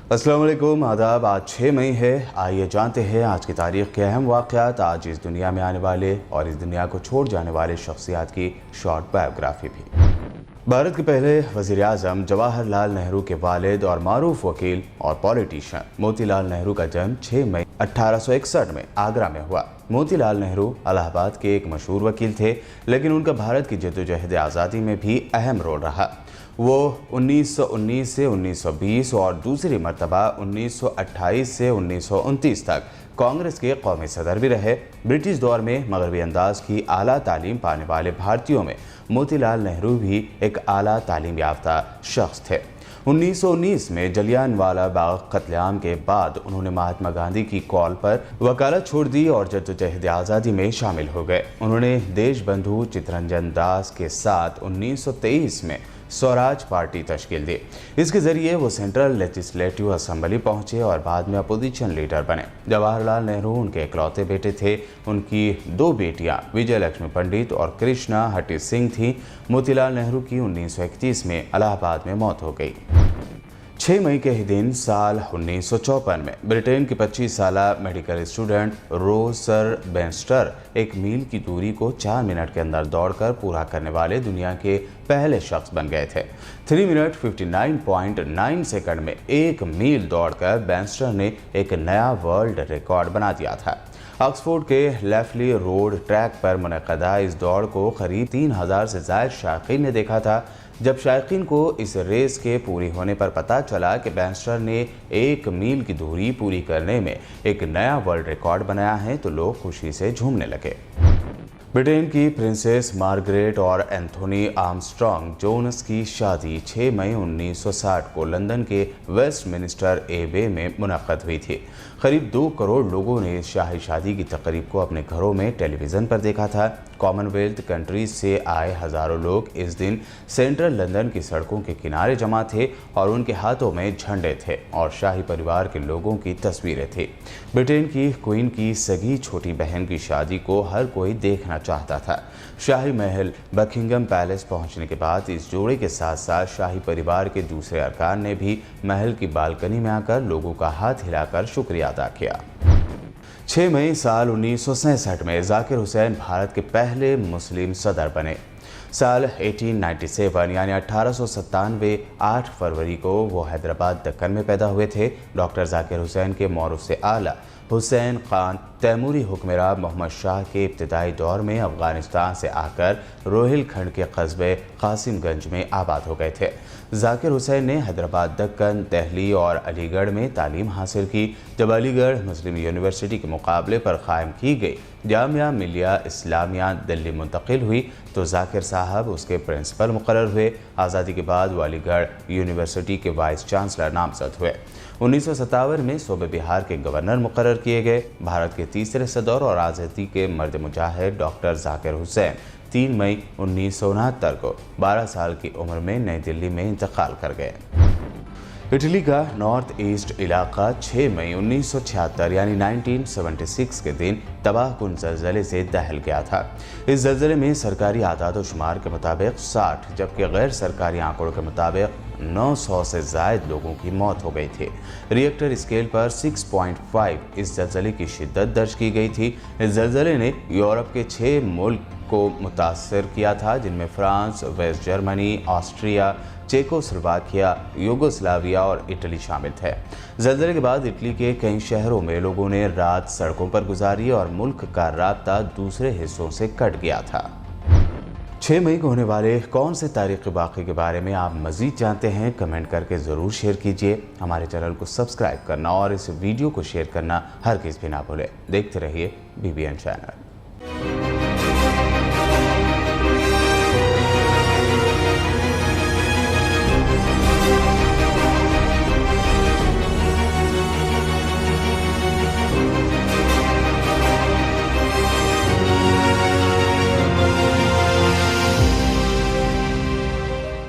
अस्सलाम वालेकुम, आदाब। आज 6 मई है। आइए जानते हैं आज की तारीख के अहम वाक़यात, आज इस दुनिया में आने वाले और इस दुनिया को छोड़ जाने वाले शख्सियात की शॉर्ट बायोग्राफी भी। भारत के पहले वज़ीर आज़म जवाहरलाल नेहरू के वालिद और मारूफ वकील और पॉलिटिशियन मोतीलाल नेहरू का जन्म 6 मई 1861 में आगरा में हुआ। मोतीलाल नेहरू इलाहाबाद के एक मशहूर वकील थे, लेकिन उनका भारत की जद्दोजहद आज़ादी में भी अहम रोल रहा। वो 1919 से 1920 और दूसरी मरतबा 1928 से 1929 तक कांग्रेस के कौमी सदर भी रहे। ब्रिटिश दौर में मगरबी अंदाज की आला तालीम पाने वाले भारतीयों में मोतीलाल नेहरू भी एक आला तालीम याफ्ता शख्स थे। 1919 में जलियांवाला बाग कत्लेआम के बाद उन्होंने महात्मा गांधी की कॉल पर वकालत छोड़ दी और जद्दोजहद आज़ादी में शामिल हो गए। उन्होंने देशबंधु चित्तरंजन दास के साथ 1923 में स्वराज पार्टी तश्कील दी। इसके जरिए वो सेंट्रल लेजिस्लेटिव असेंबली पहुंचे और बाद में अपोजिशन लीडर बने। जवाहरलाल नेहरू उनके इकलौते बेटे थे। उनकी 2 बेटियां विजय लक्ष्मी पंडित और कृष्णा हटी सिंह थीं। मोतीलाल नेहरू की 1931 में इलाहाबाद में मौत हो गई। 6 मई के ही दिन साल 1954 में ब्रिटेन की 25 साल मेडिकल स्टूडेंट रोजर बेंस्टर 1 मील की दूरी को 4 मिनट के अंदर दौड़कर पूरा करने वाले दुनिया के पहले शख्स बन गए थे। 3 मिनट 59.9 सेकंड में 1 मील दौड़कर बेंस्टर ने एक नया वर्ल्ड रिकॉर्ड बना दिया था। ऑक्सफोर्ड के लेफली रोड ट्रैक पर मुनक़दा इस दौड़ को करीब 3000 से ज़ायद शायकीन ने देखा था। जब शायकीन को इस रेस के पूरी होने पर पता चला कि बेंस्टर ने 1 मील की दूरी पूरी करने में एक नया वर्ल्ड रिकॉर्ड बनाया है, तो लोग खुशी से झूमने लगे। ब्रिटेन की प्रिंसेस मार्गरेट और एंथोनी आर्मस्ट्रॉन्ग जोनस की शादी 6 मई 1960 को लंदन के वेस्टमिनिस्टर एबे में मुनक़्क़द हुई थी। करीब 2 करोड़ लोगों ने इस शाही शादी की तकरीब को अपने घरों में टेलीविज़न पर देखा था। कॉमनवेल्थ कंट्रीज से आए हज़ारों लोग इस दिन सेंट्रल लंदन की सड़कों के किनारे जमा थे और उनके हाथों में झंडे थे और शाही परिवार के लोगों की तस्वीरें थी। ब्रिटेन की क्वीन की सगी छोटी बहन की शादी को हर कोई देखना चाहता था। शाही महल बकिंगम पैलेस पहुंचने के बाद इस जोड़े के साथ साथ शाही परिवार के दूसरे अरकान ने भी महल की बालकनी में आकर लोगों का हाथ हिलाकर शुक्रिया अदा किया। 6 मई साल 1967 में जाकिर हुसैन भारत के पहले मुस्लिम सदर बने। साल 1897 यानी 1897 8 फरवरी को वो हैदराबाद दक्कन में पैदा हुए थे। डॉक्टर जाकिर हुसैन के मौरूफ से आला हुसैन खान तैमूरी हुक्मरान मोहम्मद शाह के इब्तदाई दौर में अफ़गानिस्तान से आकर रोहिलखंड के कस्बे कासिमगंज में आबाद हो गए थे। जाकिर हुसैन ने हैदराबाद दक्कन, दिल्ली और अलीगढ़ में तालीम हासिल की। जब अलीगढ़ मुस्लिम यूनिवर्सिटी के मुकाबले पर कायम की गई जामिया मिलिया इस्लामिया दिल्ली मुंतकिल हुई तो जाकिर साहब उसके प्रिंसिपल मुकर्रर हुए। आज़ादी के बाद वो अलीगढ़ यूनिवर्सिटी के वाइस चांसलर नामजद हुए। 1957 में सूबे बिहार के गवर्नर मुकर्रर किए गए। भारत के तीसरे सदर और आज़ादी के मर्द मुजाहिद डॉक्टर जाकिर हुसैन 3 मई 1969 को 12 साल की उम्र में नई दिल्ली में इंतकाल कर गए। इटली का नॉर्थ ईस्ट इलाका 6 मई 1976 यानी 1976 के दिन तबाहकुन ज़लज़ले से दहल गया था। इस ज़लज़ले में सरकारी आदाद व शुमार के मुताबिक 60 जबकि गैर सरकारी आंकड़ों के मुताबिक 900 से ज़ायद लोगों की मौत हो गई थी। रिएक्टर स्केल पर 6.5 इस ज़लज़ले की शिद्दत दर्ज की गई थी। इस ज़लज़ले ने यूरोप के 6 मुल्क को मुतासर किया था, जिनमें France, West Germany, Austria, Czechoslovakia, Yugoslavia और इटली शामिल थे। ज़लज़ले के बाद इटली के कई शहरों में लोगों ने रात सड़कों पर गुजारी और मुल्क का राब्ता दूसरे हिस्सों से कट गया था। 6 मई को होने वाले कौन से तारीख़ी वाक़े के बारे में आप मज़ीद जानते हैं, कमेंट करके ज़रूर शेयर कीजिए। हमारे चैनल को सब्सक्राइब करना और इस वीडियो को शेयर करना हरगिज़ भी ना भूलें। देखते रहिए BBN चैनल।